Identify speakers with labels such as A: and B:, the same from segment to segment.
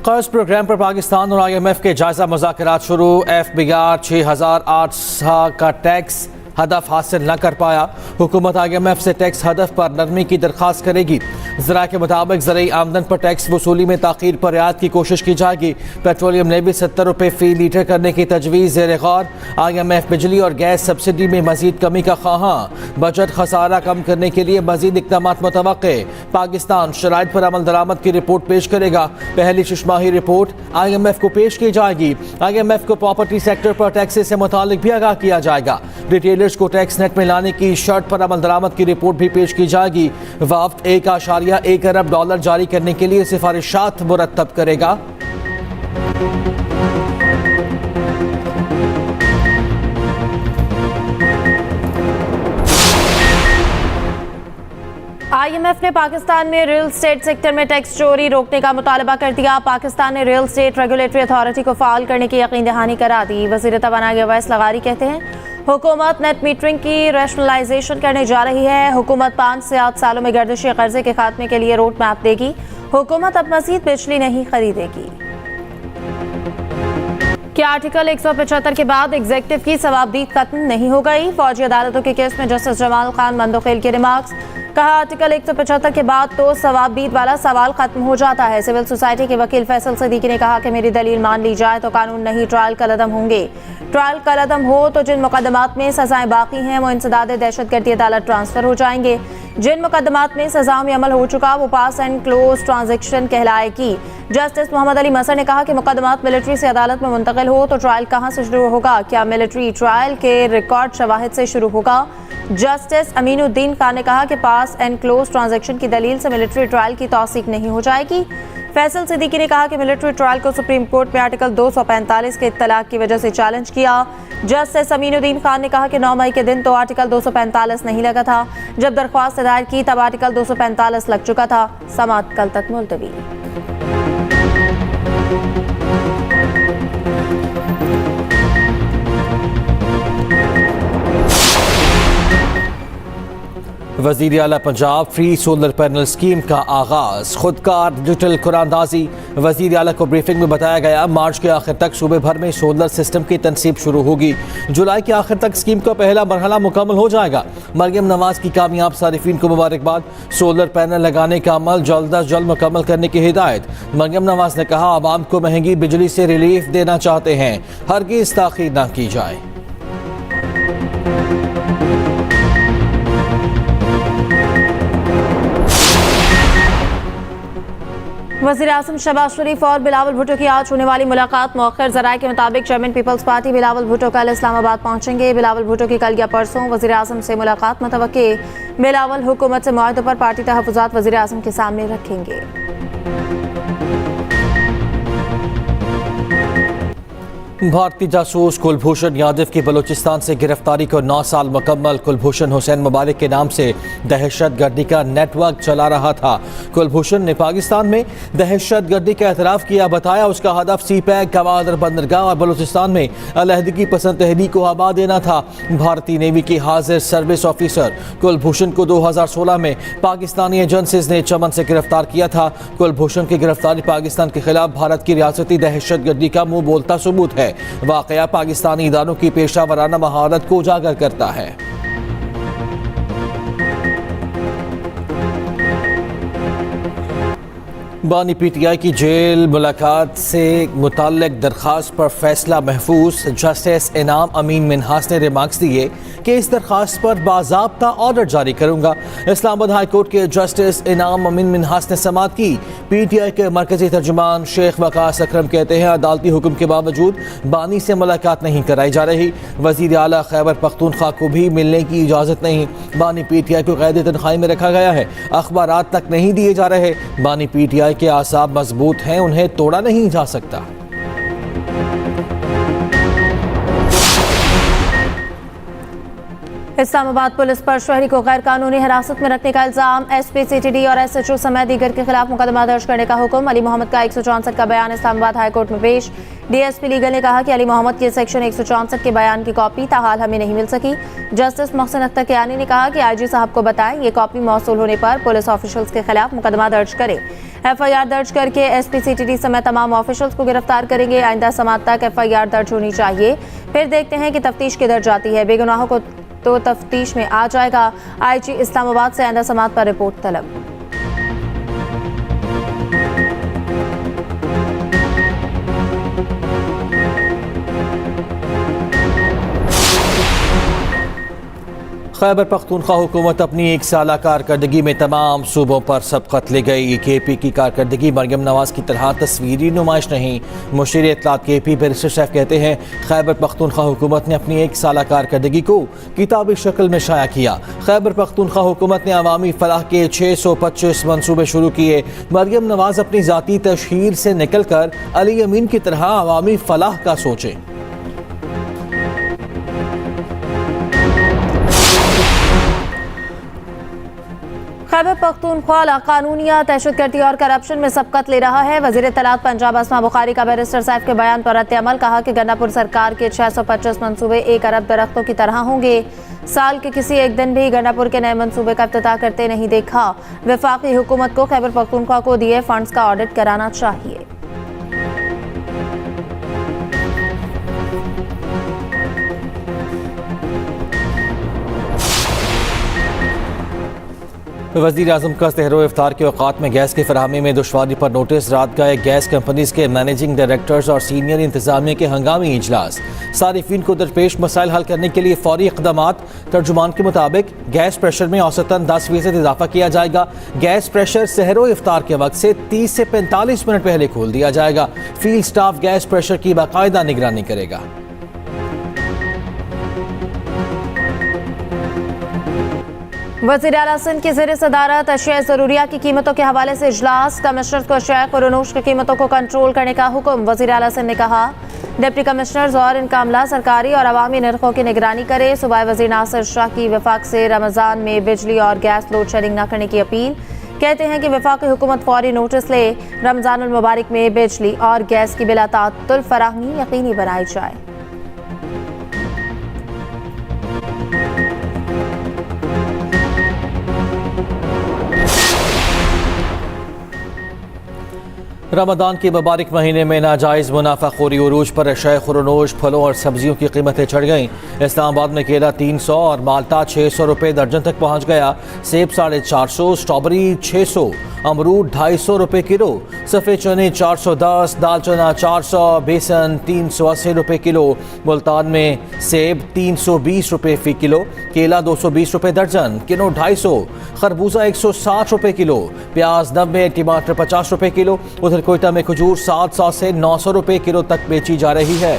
A: कर्ज प्रोग्राम पर पाकिस्तान और IMF के जायजा मुज़ाकरात शुरू। FBR 6008 का टैक्स हदफ हासिल न कर पाया। हुकूमत IMF से टैक्स हदफ पर नरमी की दरख्वास्त करेगी। ज़रा के मुताबिक ज़रूरी आमदन पर टैक्स वसूली में ताख़ीर पर रियायत की कोशिश की जाएगी। पेट्रोलियम ने भी 70 रुपये फ़ी लीटर करने की तजवीज़ ज़ेर गौर। IMF बिजली और गैस सब्सिडी में मज़ीद कमी का ख्वाहां। बजट खसारा कम करने के लिए मज़ीद इक़दामात मुतवक्के। पाकिस्तान शराइत पर अमल दरामद की रिपोर्ट पेश करेगा। पहली छमाही रिपोर्ट IMF को पेश की जाएगी। IMF को प्रॉपर्टी सेक्टर पर टैक्सेस से मुतालिक भी आगाह किया जाएगा। रिटेलर्स को टैक्स नेट में लाने की शर्त पर अमल दरामद की रिपोर्ट भी पेश की जाएगी। वफ़द $1.1 अरब जारी करने के लिए सिफारिशात मुरतब करेगा।
B: IMF ने पाकिस्तान में रियल एस्टेट सेक्टर में टैक्स चोरी रोकने का मुतालबा कर दिया। पाकिस्तान ने रियल एस्टेट रेगुलेटरी अथॉरिटी को फाल करने की यकीन दहानी करा दी। वज़ीर तवानाई अवैस लगारी कहते हैं हुकूमत नेट मीटरिंग की रैशनलाइजेशन करने जा रही है। हुकूमत 5 से 8 सालों में गर्दिशी कर्जे के खात्मे के लिए रोड मैप देगी। हुकूमत अब मज़ीद बिजली नहीं खरीदेगी। क्या आर्टिकल 175 के बाद एग्जेक्टिव की सवाबदीद खत्म नहीं हो गई? फौजी अदालतों के केस में जस्टिस जमाल खान मंदोखेल के रिमार्क्स। कहा आर्टिकल 175 के बाद तो सवाबदीद वाला सवाल खत्म हो जाता है। सिविल सोसाइटी के वकील फैसल सिद्दीकी ने कहा कि मेरी दलील मान ली जाए तो कानून नहीं ट्रायल कलअदम होंगे। ट्रायल कलअदम हो तो जिन मुकदमात में सजाएं बाकी हैं वो इंसदाद दहशतगर्दी अदालत ट्रांसफर हो जाएंगे। जिन मुकदमात में सजाओं में अमल हो चुका वो पास एंड क्लोज ट्रांजेक्शन कहलाएगी। जस्टिस मोहम्मद अली मसर ने कहा कि मुकदमात मिलिट्री से अदालत में मुंतकिल हो तो ट्रायल कहां से शुरू होगा? क्या मिलिट्री ट्रायल के रिकॉर्ड शवाहिद से शुरू होगा? जस्टिस अमीनुद्दीन खान ने कहा कि पास एंड क्लोज ट्रांजेक्शन की दलील से मिलिट्री ट्रायल की तौसीक नहीं हो जाएगी। फैसल सिद्दीकी ने कहा कि मिलिट्री ट्रायल को सुप्रीम कोर्ट में आर्टिकल 245 के इत्तलाक की वजह से चैलेंज किया। जस्टिस अमीनुद्दीन खान ने कहा कि 9 मई के दिन तो आर्टिकल 245 नहीं लगा था। जब दरख्वास्त दायर की तब आर्टिकल 245 लग चुका था। समाअत कल तक मुलतवी।
A: वज़ीर आला Punjab free solar panel scheme का आगाज़। खुदकार डिजिटल कुरानदाजी। वज़ीर आला को ब्रीफिंग में बताया गया मार्च के आखिर तक सूबे भर में सोलर सिस्टम की तनसीब शुरू होगी। जुलाई के आखिर तक स्कीम का पहला मरहला मुकम्मल हो जाएगा। मरियम नवाज की कामयाब सारिफीन को मुबारकबाद। सोलर पैनल लगाने का अमल जल्द अज जल्द मुकम्मल करने की हिदायत। मरियम नवाज ने कहा आवाम को महंगी बिजली से रिलीफ देना चाहते हैं, हरगिज़ ताख़ीर न की जाए।
B: वज़ीर आज़म शहबाज शरीफ और बिलावल भुट्टो की आज होने वाली मुलाकात मौखर। ज़राए के मुताबिक chairman peoples party Bilawal Bhutto कल इस्लामाबाद पहुंचेंगे। बिलावल भुट्टो की कल या परसों वज़ीर आज़म से मुलाकात मुतवक्के। बिलावल हुकूमत से मुआहदों पर पार्टी तहफ़्फ़ुज़ात वज़ीर आज़म के सामने रखेंगे।
A: भारतीय जासूस कुलभूषण यादव की बलूचिस्तान से गिरफ्तारी को 9 साल मुकम्मल। कुलभूषण हुसैन मुबारक के नाम से दहशत गर्दी का नेटवर्क चला रहा था। कुलभूषण ने पाकिस्तान में दहशत गर्दी का एतराफ़ किया। बताया उसका हदफ CPEC, गवादर बंदरगाह और बलूचिस्तान में अलहदगी पसंद तहरीक को आबाद देना था। भारतीय नेवी की हाजिर सर्विस ऑफिसर कुलभूषण को 2016 में पाकिस्तानी एजेंसीज ने चमन से गिरफ्तार किया था। कुलभूषण की गिरफ्तारी पाकिस्तान के खिलाफ भारत की रियासती दहशत गर्दी का मुंह बोलता सबूत है। वाकया पाकिस्तानी इदारों की पेशा वराना महारत को उजागर करता है। बानी PTI की जेल मुलाकात से मुताल्लिक दरख्वास्त पर फैसला महफूज। जस्टिस इनाम अमीन मिन्हास ने रिमार्क्स दिए कि इस दरख्वास्त पर बाज़ाब्ता ऑर्डर जारी करूंगा। इस्लामाबाद हाई कोर्ट के जस्टिस इनाम अमीन मिन्हास ने समाअत की। PTI के मरकजी तर्जुमान शेख वकास अकरम कहते हैं अदालती हुक्म के बावजूद बानी से मुलाकात नहीं कराई जा रही। वज़ीर आला खैबर पख्तूनख्वा को भी मिलने की इजाज़त नहीं। बानी PTI को क़ैद तनख्वाही में रखा गया है। अखबारात तक नहीं दिए जा रहे। बानी PTI के आसाब मजबूत हैं, उन्हें तोड़ा नहीं जा सकता।
B: इस्लामाबाद पुलिस पर शहरी को गैर कानूनी हिरासत में रखने का इल्जाम, एसपी, सीटीडी और एसएचओ समेत दीगर के खिलाफ मुकदमा दर्ज करने का हुक्म। अली मोहम्मद का 164 का बयान इस्लामाबाद हाईकोर्ट में पेश। डीएसपी लीगल ने कहा कि अली मोहम्मद के सेक्शन 164 के बयान की कॉपी ताहाल हमें नहीं मिल सकी। जस्टिस मोहसिन अख्तर कियानी ने कहा कि आईजी साहब को बताएं, ये कॉपी मौसूल होने पर पुलिस ऑफिशियल्स के खिलाफ मुकदमा दर्ज करें। एफआईआर दर्ज करके एसपी, सीटीडी समेत तमाम ऑफिशियल्स को गिरफ्तार करेंगे। आइंदा समाअत तक एफआईआर दर्ज होनी चाहिए, फिर देखते हैं कि तफ्तीश किधर जाती है। बेगुनाहों को तो तफ्तीश में आ जाएगा। आईजी इस्लामाबाद से आइंदा समाअत पर रिपोर्ट तलब।
A: खैबर पख्तूनख्वा हुकूमत अपनी एक साला कारकर्दगी में तमाम सूबों पर सबकत ले गई। केपी की कारकर्दगी मरियम नवाज की तरह तस्वीरी नुमाइश नहीं। मुशीर इत्तलात केपी बैरिस्टर साहब कहते हैं, खैबर पख्तूनख्वा हुकूमत ने अपनी एक साला कारकर्दगी को किताबी शक्ल में शाया किया। खैबर पख्तूनख्वा हुकूमत ने अवामी फलाह के 625 मनसूबे शुरू किए। मरियम नवाज अपनी ज़ाती तशहीर से निकल कर अली अमीन की तरह अवामी फलाह का सोचें।
B: खैबर पख्तूनख्वा लाकानूनियत, दहशतगर्दी और करप्शन में सबकत ले रहा है। वज़ीर इत्तलात पंजाब अस्मा बुखारी का बैरिस्टर साहब के बयान पर रद्द-ए-अमल, कहा कि गंडापुर सरकार के 625 मनसूबे 1 अरब दरख्तों की तरह होंगे। साल के किसी एक दिन भी गंडापुर के नए मनसूबे का इफ्तिताह करते नहीं देखा। वफाकी हुकूमत को खैबर पख्तूनख्वा को दिए फंड्स का ऑडिट कराना चाहिए।
A: वज़ीर आज़म का सहरो इफ्तार के औकात में गैस की फराहमी में दुश्वारी पर नोटिस। रात गए गैस कंपनीज के मैनेजिंग डायरेक्टर्स और सीनियर इंतजामिया के हंगामी इजलास। सारिफीन को दरपेश मसाइल हल करने के लिए फौरी इक़दामात। तर्जुमान के मुताबिक गैस प्रेशर में औसतन 10% इजाफा किया जाएगा। गैस प्रेशर सहरो इफ्तार के वक्त से 30 से 45 मिनट पहले खोल दिया जाएगा। फील्ड स्टाफ गैस प्रेशर की बाकायदा निगरानी करेगा।
B: वज़ीर आला सिंध की ज़ेर सदारत अशिया ज़रूरिया की कीमतों के हवाले से इजलास। कमिश्नर को अशिया खुरोनोश की कीमतों को कंट्रोल करने का हुक्म। वज़ीर आला सिंध ने कहा, डिप्टी कमिश्नर्स और इनका अमला सरकारी और अवामी निर्खों की निगरानी करे। सूबाई वज़ीर नासिर शाह की वफाक से रमज़ान में बिजली और गैस लोड शेडिंग न करने की अपील। कहते हैं कि वफाकी हुकूमत फौरी नोटिस ले, रमज़ानुल मुबारक में बिजली और गैस की बिला ताअत्तुल फराहमी यकीनी बनाई जाए।
A: रमदान के मुबारक महीने में नाजायज़ मुनाफाखोरी उरूज पर अशय खुरोनोश फलों और सब्जियों की कीमतें चढ़ गईं। इस्लामाबाद में केला 300 और माल्टा 600 रुपये दर्जन तक पहुँच गया। सेब 450, स्ट्रॉबेरी 600, अमरूद 250 रुपये किलो, सफ़ेद चने 410, दाल चना 400, बेसन 380 रुपये किलो। मुल्तान में सेब 320 रुपये फ़ी किलो, केला 220 रुपये दर्जन, किलो 250, खरबूजा 160 रुपये किलो, प्याज 90, टमाटर 50 रुपये किलो। उधर कोयटा में खजूर 700 से 900 रुपये किलो तक बेची जा रही है।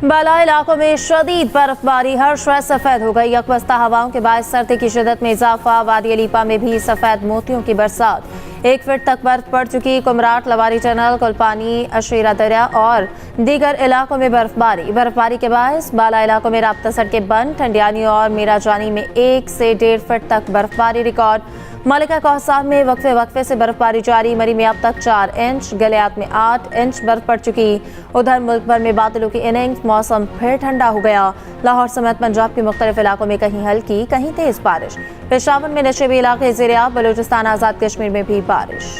B: बाला इलाकों में शदीद बर्फबारी, हर शय सफेद हो गई। यकबस्ता हवाओं के बायस सर्दी की शिदत में इजाफा। वादी अलीपा में भी सफेद मोतियों की बरसात। 1 फीट तक बर्फ पड़ चुकी। कुमराट, लवारी टनल, कुलपानी, अशीरा दरिया और दीगर इलाकों में बर्फबारी के बायस बाला इलाकों में राब्ता सड़कें बंद। ठंडियानी और मीरा जानी में 1 से 1.5 फीट तक बर्फबारी रिकॉर्ड। मलिका कौसार में वक्फे से बर्फबारी जारी। मरी में अब तक 4 इंच, गलियात में 8 इंच बर्फ पड़ चुकी। उधर मुल्क भर में बादलों की इनिंग्स, मौसम फिर ठंडा हो गया। लाहौर समेत पंजाब के मुख्तलिफ इलाकों में कहीं हल्की कहीं तेज बारिश। पेशावर में नशेबी इलाके ज़ेर-ए-आब, बलूचिस्तान आज़ाद कश्मीर में भी बारिश।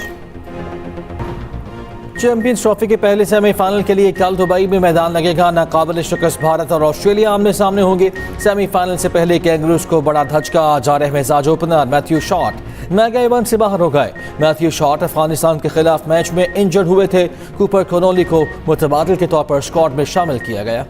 A: चैंपियंस ट्रॉफी के पहले सेमीफाइनल के लिए कल दुबई में मैदान लगेगा। नाकाबिल शिकस्त भारत और ऑस्ट्रेलिया आमने सामने होंगे। सेमीफाइनल से पहले कैंगरूज को बड़ा धचका। जारह मिजाज opener Matthew Short mega event से बाहर हो गए। मैथ्यू शॉट अफगानिस्तान के खिलाफ मैच में इंजर्ड हुए थे। कूपर कोनोली को मुतबादिल के तौर पर स्क्वाड में शामिल किया गया।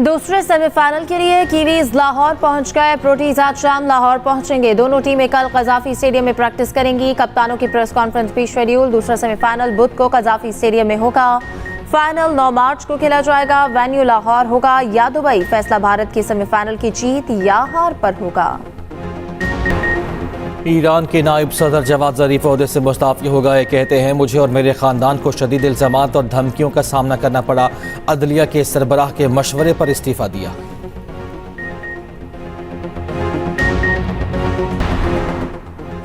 B: दूसरे सेमीफाइनल के लिए कीवीज लाहौर पहुंच गए। प्रोटीज आज शाम लाहौर पहुंचेंगे। दोनों टीमें कल कजाफी स्टेडियम में प्रैक्टिस करेंगी। कप्तानों की प्रेस कॉन्फ्रेंस भी शेड्यूल। दूसरा सेमीफाइनल बुध को कजाफी स्टेडियम में होगा। फाइनल 9 मार्च को खेला जाएगा। वेन्यू लाहौर होगा या दुबई। फैसला भारत की सेमीफाइनल की जीत या हार पर होगा।
A: ईरान के नायब सदर जवाद ज़रीफ ओहदे से मुस्ताफ़ी हो गए। कहते हैं मुझे और मेरे ख़ानदान को शदीद इल्ज़ामात और धमकियों का सामना करना पड़ा। अदलिया के सरबराह के मशवरे पर इस्तीफ़ा दिया।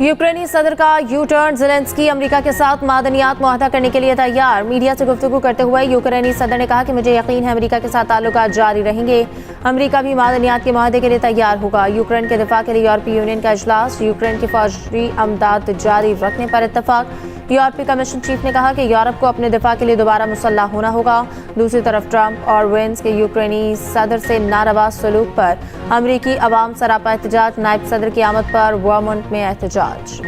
B: यूक्रेनी सदर का यू टर्न, ज़ेलेंस्की अमेरिका के साथ मादनियात मुआहदा करने के लिए तैयार। मीडिया से गुफ्तगू करते हुए यूक्रेनी सदर ने कहा कि मुझे यकीन है अमेरिका के साथ ताल्लुकात जारी रहेंगे। अमेरिका भी मादनियात के मुआहदे के लिए तैयार होगा। यूक्रेन के दिफा के लिए यूरोपीय यूनियन का इजलास, यूक्रेन की फौजी अमदाद जारी रखने पर इत्तफाक। यूरोपीय कमीशन चीफ ने कहा कि यूरोप को अपने दिफा के लिए दोबारा मुसल्लह होना होगा। दूसरी तरफ ट्रंप और वेंस के यूक्रेनी सदर से नारवा सलूक पर अमरीकी अवाम सरापा एहतजाज। नायब सदर की आमद पर वर्मोंट में एहतजाज।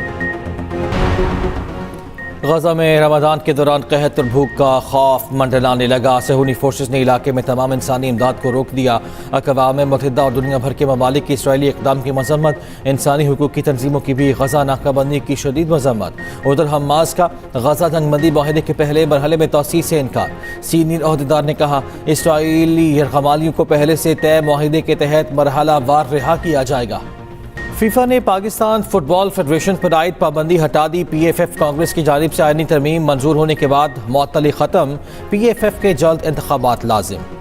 A: गजा में रमज़ान के दौरान कहत और भूख का खौफ मंडलाने लगा। सहूनी फोर्सेस ने इलाके में तमाम इंसानी इमदाद को रोक दिया। अक़वाम मुत्तहिदा और दुनिया भर के ममालिक की इसराइली इक़दाम की मज़म्मत। इंसानी हुकूक़ की तंजीमों की भी गजा नाकाबंदी की शदीद मज़म्मत। उधर हमास का गजा जंगबंदी माहिदे के पहले मरहले में तोसी से इनकार। सीनियर अहदेदार ने कहा इसराइली यरगमालियों को पहले से तय माहिदे के तहत मरहला वार रिहा किया जाएगा। फीफा ने पाकिस्तान फुटबॉल फेडरेशन पर आयद पाबंदी हटा दी। PFF कांग्रेस की जानिब से आईनी तरमीम मंजूर होने के बाद मुअत्तली ख़त्म। PFF के जल्द इंतखाबात लाजिम।